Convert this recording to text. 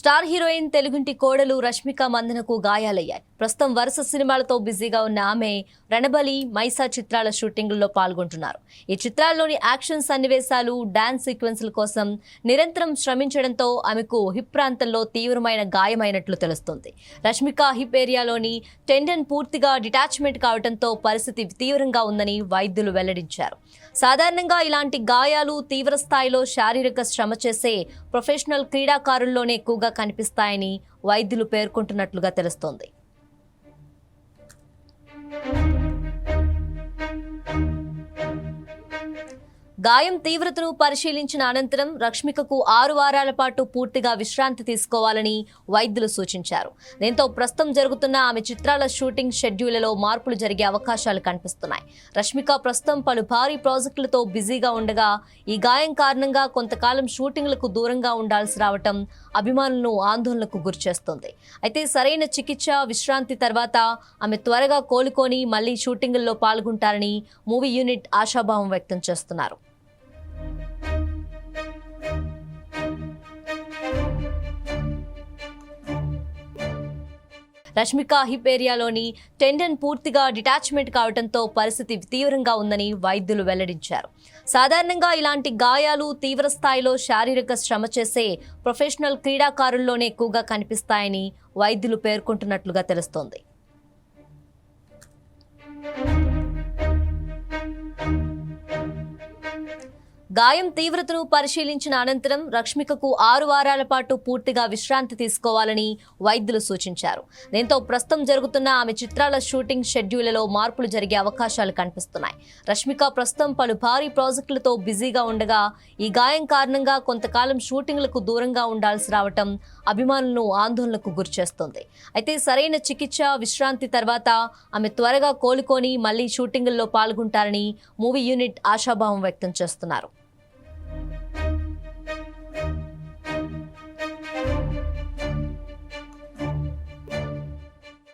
Star heroine తెలుగుంటి కోడలు రష్మిక మందనకు గాయాలయ్యాయి. ప్రస్తుతం వరుస సినిమాలతో బిజీగా ఉన్న ఆమె రణబలి, మైసా చిత్రాల షూటింగుల్లో పాల్గొంటున్నారు. ఈ చిత్రాల్లోని యాక్షన్ సన్నివేశాలు, డాన్స్ సీక్వెన్స్ల కోసం నిరంతరం శ్రమించడంతో ఆమెకు హిప్ ప్రాంతంలో తీవ్రమైన గాయమైనట్లు తెలుస్తోంది. రష్మిక హిప్ ఏరియాలోని టెండన్ పూర్తిగా డిటాచ్మెంట్ కావడంతో పరిస్థితి తీవ్రంగా ఉందని వైద్యులు వెల్లడించారు. సాధారణంగా ఇలాంటి గాయాలు తీవ్ర స్థాయిలో శారీరక శ్రమ చేసే ప్రొఫెషనల్ క్రీడాకారుల్లోనే ఎక్కువగా కనిపిస్తాయని వైద్యులు పేర్కొంటున్నట్లుగా తెలుస్తోంది. గాయం తీవ్రతను పరిశీలించిన అనంతరం రష్మికకు 6 వారాల పాటు పూర్తిగా విశ్రాంతి తీసుకోవాలని వైద్యులు సూచించారు. దీంతో ప్రస్తుతం జరుగుతున్న ఆమె చిత్రాల షూటింగ్ షెడ్యూళ్లలో మార్పులు జరిగే అవకాశాలు కనిపిస్తున్నాయి. రష్మిక ప్రస్తుతం పలు భారీ ప్రాజెక్టులతో బిజీగా ఉండగా ఈ గాయం కారణంగా కొంతకాలం షూటింగ్లకు దూరంగా ఉండాల్సి రావటం అభిమానులను ఆందోళనకు గురిచేస్తోంది. అయితే సరైన చికిత్స, విశ్రాంతి తర్వాత ఆమె త్వరగా కోలుకొని మళ్లీ షూటింగుల్లో పాల్గొంటారని మూవీ యూనిట్ ఆశాభావం వ్యక్తం చేస్తున్నారు. రష్మిక హిప్ ఏరియాలోని టెండన్ పూర్తిగా డిటాచ్మెంట్ కావడంతో పరిస్థితి తీవ్రంగా ఉందని వైద్యులు వెల్లడించారు. సాధారణంగా ఇలాంటి గాయాలు తీవ్ర స్థాయిలో శారీరక శ్రమ చేసే ప్రొఫెషనల్ క్రీడాకారుల్లోనే ఎక్కువగా కనిపిస్తాయని వైద్యులు పేర్కొంటున్నట్లుగా తెలుస్తోంది. గాయం తీవ్రతను పరిశీలించిన అనంతరం రష్మికకు 6 వారాల పాటు పూర్తిగా విశ్రాంతి తీసుకోవాలని వైద్యులు సూచించారు. దీంతో ప్రస్తుతం జరుగుతున్న ఆమె చిత్రాల షూటింగ్ షెడ్యూళ్లలో మార్పులు జరిగే అవకాశాలు కనిపిస్తున్నాయి. రష్మిక ప్రస్తుతం పలు భారీ ప్రాజెక్టులతో బిజీగా ఉండగా ఈ గాయం కారణంగా కొంతకాలం షూటింగ్లకు దూరంగా ఉండాల్సి రావటం అభిమానులను ఆందోళనకు గురిచేస్తోంది. అయితే సరైన చికిత్స, విశ్రాంతి తర్వాత ఆమె త్వరగా కోలుకొని మళ్లీ షూటింగుల్లో పాల్గొంటారని మూవీ యూనిట్ ఆశాభావం వ్యక్తం చేస్తున్నారు.